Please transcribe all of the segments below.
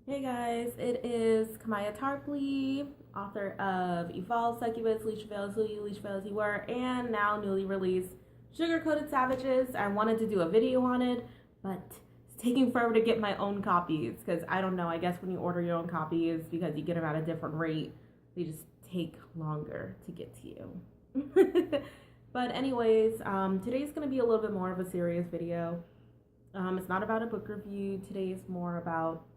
Hey guys, it is Kamaya Tarpley, author of Evolve, Succubus, Leash Veils Who You, Leash Veils You Were, and now newly released Sugar Coated Savages. I wanted to do a video on it, but it's taking forever to get my own copies because I don't know. I guess when you order your own copies, because you get them at a different rate, they just take longer to get to you. But anyways, today's gonna be a little bit more of a serious video. It's not about a book review. Today is more about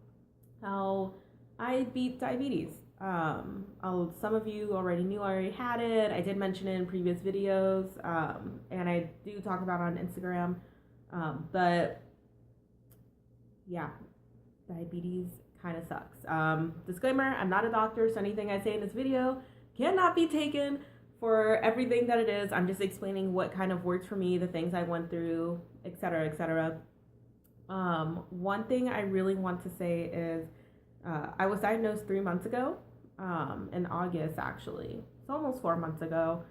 how I beat diabetes. Some of you already knew I already had it. I did mention it in previous videos, and I do talk about it on Instagram. But yeah, diabetes kind of sucks. Disclaimer, I'm not a doctor, so anything I say in this video cannot be taken for everything that it is. I'm just explaining what kind of worked for me, the things I went through, etc., etc. One thing I really want to say is I was diagnosed 3 months ago, in August actually. It's almost 4 months ago.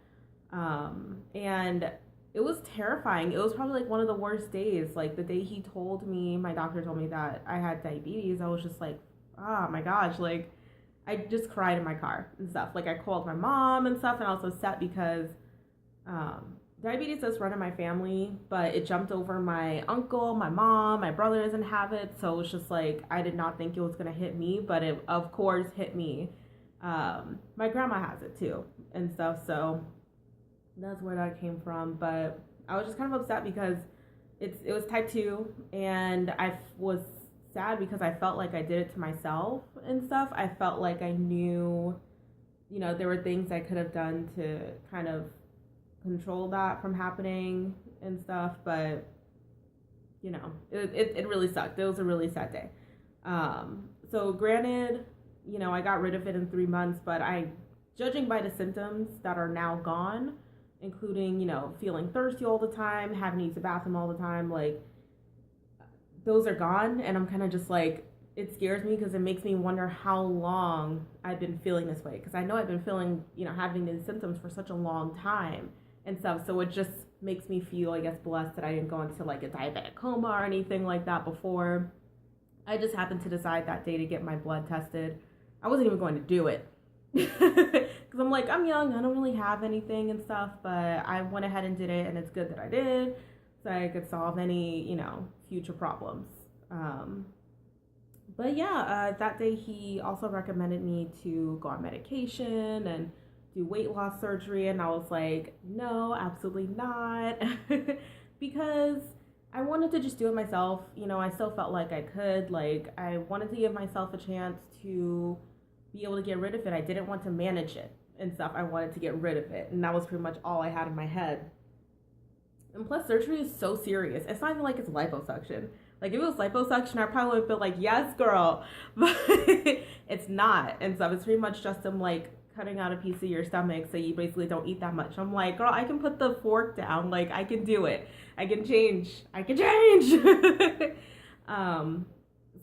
And it was terrifying. It was probably like one of the worst days. Like the day he told me, my doctor told me that I had diabetes, I was just like, oh my gosh, like I just cried in my car and stuff. Like I called my mom and stuff, and I was upset because diabetes does run in my family, but it jumped over my uncle, my mom, my brother doesn't have it, so it's just like I did not think it was gonna hit me, but it of course hit me. My grandma has it too and stuff, so that's where that came from. But I was just kind of upset because it was type 2, and I was sad because I felt like I did it to myself and stuff. I felt like I knew, there were things I could have done to kind of control that from happening and stuff, but it really sucked. It was a really sad day. So granted, I got rid of it in 3 months, but judging by the symptoms that are now gone, including feeling thirsty all the time, having to use the bathroom all the time, like those are gone, and I'm kind of just like, it scares me because it makes me wonder how long I've been feeling this way, because I know I've been feeling having these symptoms for such a long time and stuff. So it just makes me feel, I guess, blessed that I didn't go into like a diabetic coma or anything like that before. I just happened to decide that day to get my blood tested. I wasn't even going to do it because I'm like, I'm young, I don't really have anything and stuff, but I went ahead and did it, and it's good that I did, so I could solve any future problems. But yeah, that day he also recommended me to go on medication and do weight loss surgery, and I was like, no, absolutely not. Because I wanted to just do it myself. I still felt like I could. Like, I wanted to give myself a chance to be able to get rid of it. I didn't want to manage it and stuff. I wanted to get rid of it, and that was pretty much all I had in my head. And plus, surgery is so serious. It's not even like it's liposuction. Like, if it was liposuction, I probably would feel like, yes, girl. But it's not. And stuff. It's pretty much just them, like, cutting out a piece of your stomach so you basically don't eat that much. I'm like, girl, I can put the fork down. Like, I can do it. I can change.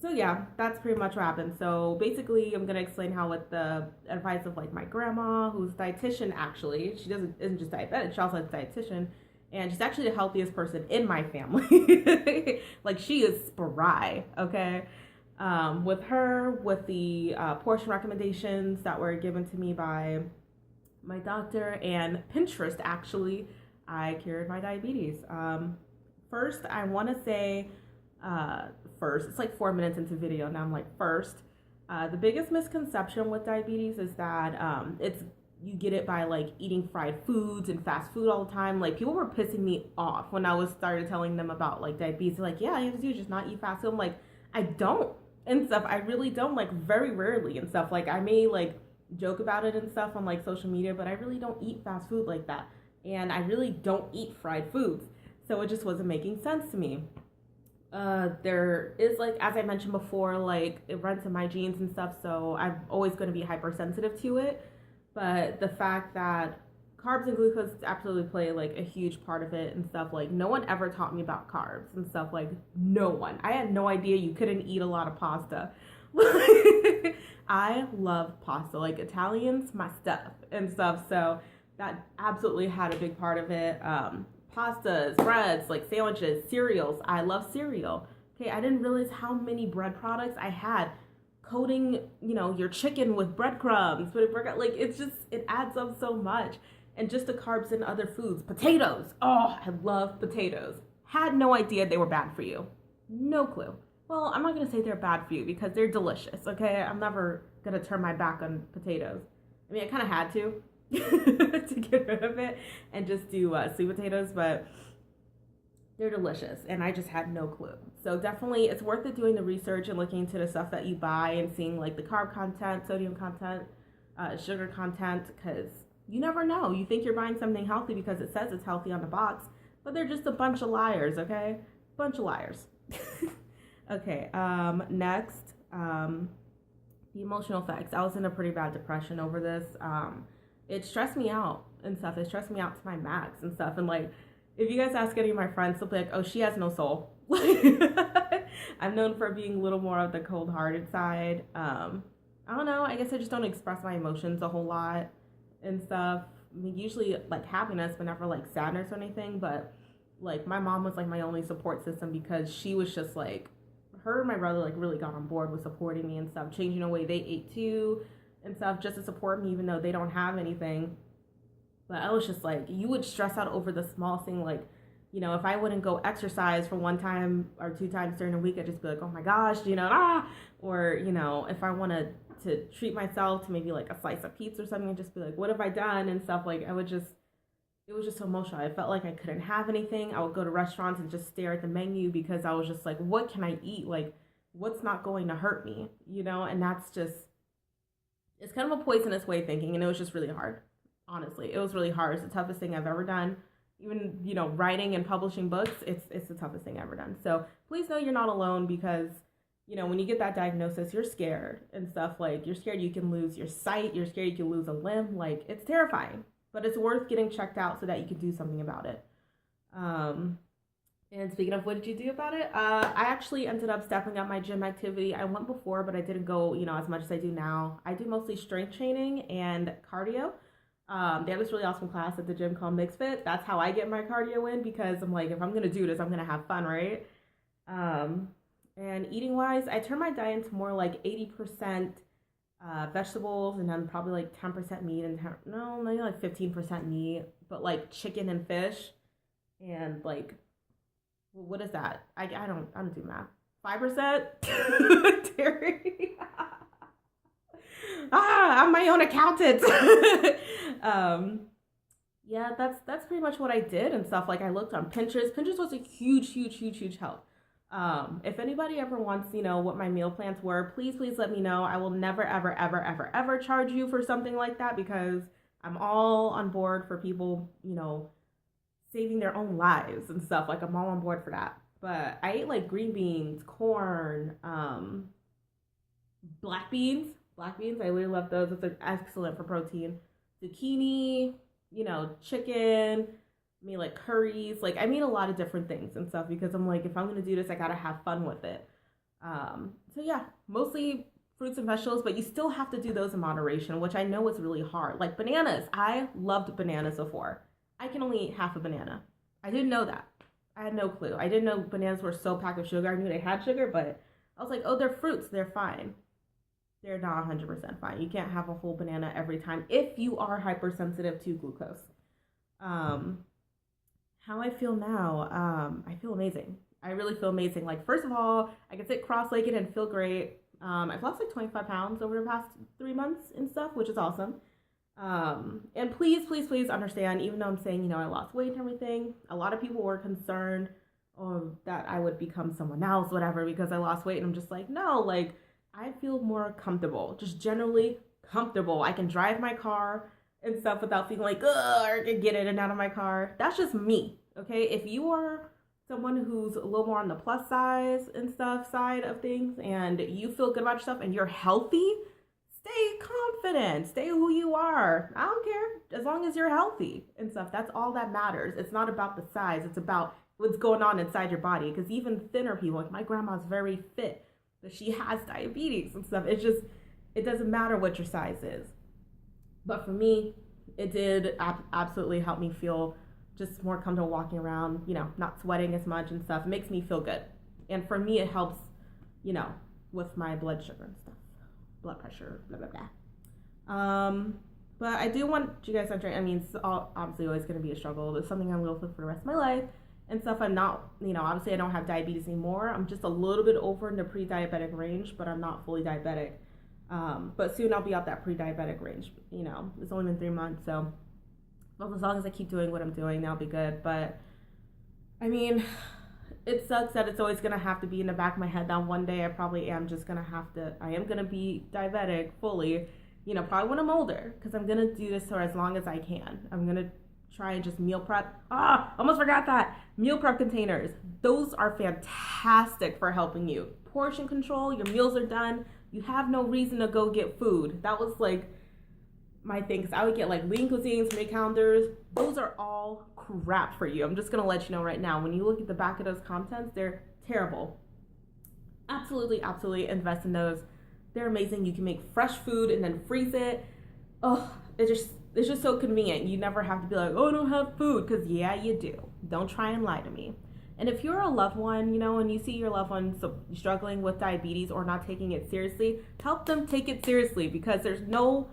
So yeah, that's pretty much what happened. So basically, I'm gonna explain how, with the advice of like my grandma, who's a dietitian actually, she isn't just diabetic, she also has a dietitian, and she's actually the healthiest person in my family. Like, she is spry, okay? With her, with the portion recommendations that were given to me by my doctor and Pinterest, actually, I cured my diabetes. First, I want to say, it's like 4 minutes into video now. I'm like, the biggest misconception with diabetes is that you get it by like eating fried foods and fast food all the time. Like, people were pissing me off when I started telling them about like diabetes. They're like, yeah, all you have to do is just not eat fast food. I'm like, I don't and stuff. I really don't, like, very rarely and stuff. Like, I may like joke about it and stuff on like social media, but I really don't eat fast food like that, and I really don't eat fried foods. So it just wasn't making sense to me. There is, like, as I mentioned before, like, it runs in my genes and stuff, so I'm always going to be hypersensitive to it. But the fact that carbs and glucose absolutely play like a huge part of it and stuff, like, no one ever taught me about carbs and stuff. Like, no one. I had no idea you couldn't eat a lot of pasta. I love pasta, like Italians, my stuff and stuff. So that absolutely had a big part of it. Pastas, breads, like sandwiches, cereals. I love cereal. Okay, I didn't realize how many bread products I had. coating, your chicken with breadcrumbs, like it adds up so much. And just the carbs in other foods. Potatoes. Oh, I love potatoes. Had no idea they were bad for you. No clue. Well, I'm not going to say they're bad for you because they're delicious, okay? I'm never going to turn my back on potatoes. I mean, I kind of had to to get rid of it and just do sweet potatoes, but they're delicious, and I just had no clue. So definitely, it's worth it doing the research and looking into the stuff that you buy and seeing like the carb content, sodium content, sugar content, because you never know. You think you're buying something healthy because it says it's healthy on the box, but they're just a bunch of liars, okay? Bunch of liars. Okay, next, the emotional effects. I was in a pretty bad depression over this. It stressed me out and stuff. It stressed me out to my max and stuff. And like, if you guys ask any of my friends, they'll be like, oh, she has no soul. I'm known for being a little more of the cold-hearted side. I don't know. I guess I just don't express my emotions a whole lot and stuff. I mean, usually like happiness, but never like sadness or anything. But like my mom was like my only support system because she was just like, her and my brother like really got on board with supporting me and stuff, changing the way they ate too and stuff just to support me even though they don't have anything. But I was just like, you would stress out over the small thing, like, if I wouldn't go exercise for 1 time or 2 times during the week, I'd just be like, oh my gosh, or, if I wanted to treat myself to maybe like a slice of pizza or something, I'd just be like, what have I done and stuff. Like, it was just so emotional. I felt like I couldn't have anything. I would go to restaurants and just stare at the menu because I was just like, what can I eat? Like, what's not going to hurt me? And that's just, it's kind of a poisonous way of thinking. And it was just really hard. Honestly, it was really hard. It's the toughest thing I've ever done. Even, writing and publishing books, it's the toughest thing I've ever done. So please know you're not alone because, when you get that diagnosis, you're scared and stuff. Like, you're scared you can lose your sight. You're scared you can lose a limb. Like, it's terrifying. But it's worth getting checked out so that you can do something about it. And speaking of what did you do about it? I actually ended up stepping up my gym activity. I went before, but I didn't go, as much as I do now. I do mostly strength training and cardio. They have this really awesome class at the gym called Mixed Fit. That's how I get my cardio in because I'm like, if I'm going to do this, I'm going to have fun, right? And eating wise, I turn my diet into more like 80% vegetables and then probably like 10% meat and maybe like 15% meat, but like chicken and fish and like, what is that? I don't do math. 5% dairy. I'm my own accountant. Yeah, that's pretty much what I did and stuff. Like I looked on Pinterest. Pinterest was a huge help. If anybody ever wants, what my meal plans were, please let me know. I will never, ever charge you for something like that because I'm all on board for people, saving their own lives and stuff. Like I'm all on board for that. But I ate like green beans, corn, black beans. I really love those. Those are excellent for protein. Zucchini, chicken. I mean, like curries. Like I mean a lot of different things and stuff because I'm like, if I'm gonna do this, I gotta have fun with it. So yeah, mostly fruits and vegetables, but you still have to do those in moderation, which I know is really hard. Like bananas. I loved bananas before. I can only eat half a banana. I didn't know that. I had no clue. I didn't know bananas were so packed with sugar. I knew they had sugar, but I was like, oh, they're fruits. They're fine. They're not 100% fine. You can't have a whole banana every time if you are hypersensitive to glucose. How I feel now, I feel amazing. I really feel amazing. Like, first of all, I can sit cross-legged and feel great. I've lost like 25 pounds over the past 3 months and stuff, which is awesome. And please understand, even though I'm saying, I lost weight and everything, a lot of people were concerned that I would become someone else, whatever, because I lost weight. And I'm just like, no, like, I feel more comfortable, just generally comfortable. I can drive my car and stuff without feeling like, I can get in and out of my car. That's just me, okay? If you are someone who's a little more on the plus size and stuff side of things and you feel good about yourself and you're healthy, stay confident, stay who you are. I don't care, as long as you're healthy and stuff. That's all that matters. It's not about the size. It's about what's going on inside your body. Because even thinner people, like my grandma's very fit, but she has diabetes and stuff. It's just, it doesn't matter what your size is. But for me, it did absolutely help me feel just more comfortable walking around, not sweating as much and stuff. It makes me feel good. And for me, it helps, with my blood sugar and stuff. blood pressure, blah, blah, blah. But I do want you guys to understand, I mean, it's obviously always going to be a struggle. It's something I'm going to live for the rest of my life and stuff. I'm not, obviously I don't have diabetes anymore. I'm just a little bit over in the pre-diabetic range, but I'm not fully diabetic. But soon I'll be out that pre-diabetic range. It's only been 3 months, so as long as I keep doing what I'm doing, that'll be good. But, I mean, it sucks that it's always going to have to be in the back of my head that one day I probably am just going to I am going to be diabetic fully, probably when I'm older, because I'm going to do this for as long as I can. I'm going to try and just meal prep. Almost forgot that. Meal prep containers. Those are fantastic for helping you. Portion control, your meals are done. You have no reason to go get food. That was like my thing, because I would get like lean cuisines, make calendars. Those are all crap for you. I'm just going to let you know right now. When you look at the back of those contents, they're terrible. Absolutely invest in those. They're amazing. You can make fresh food and then freeze it. It's just so convenient. You never have to be like, I don't have food, because yeah, you do. Don't try and lie to me. And if you're a loved one, and you see your loved one struggling with diabetes or not taking it seriously, help them take it seriously, because there's no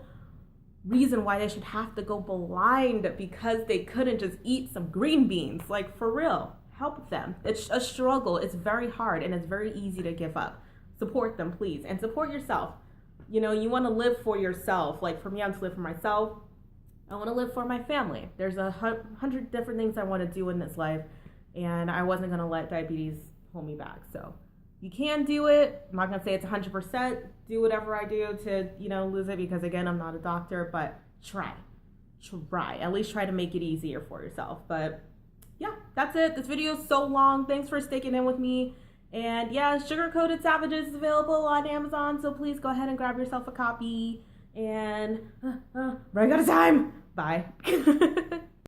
reason why they should have to go blind because they couldn't just eat some green beans. Like, for real, help them. It's a struggle. It's very hard, and it's very easy to give up. Support them, please, and support yourself. You want to live for yourself. Like, for me, I want to live for myself. I want to live for my family. There's 100 different things I want to do in this life, and I wasn't going to let diabetes hold me back. So you can do it. I'm not going to say it's 100%. Do whatever I do to, lose it, because, again, I'm not a doctor, but try. At least try to make it easier for yourself. But, yeah, that's it. This video is so long. Thanks for sticking in with me. And, yeah, Sugar Coated Savages is available on Amazon, so please go ahead and grab yourself a copy. And, running out of time. Bye.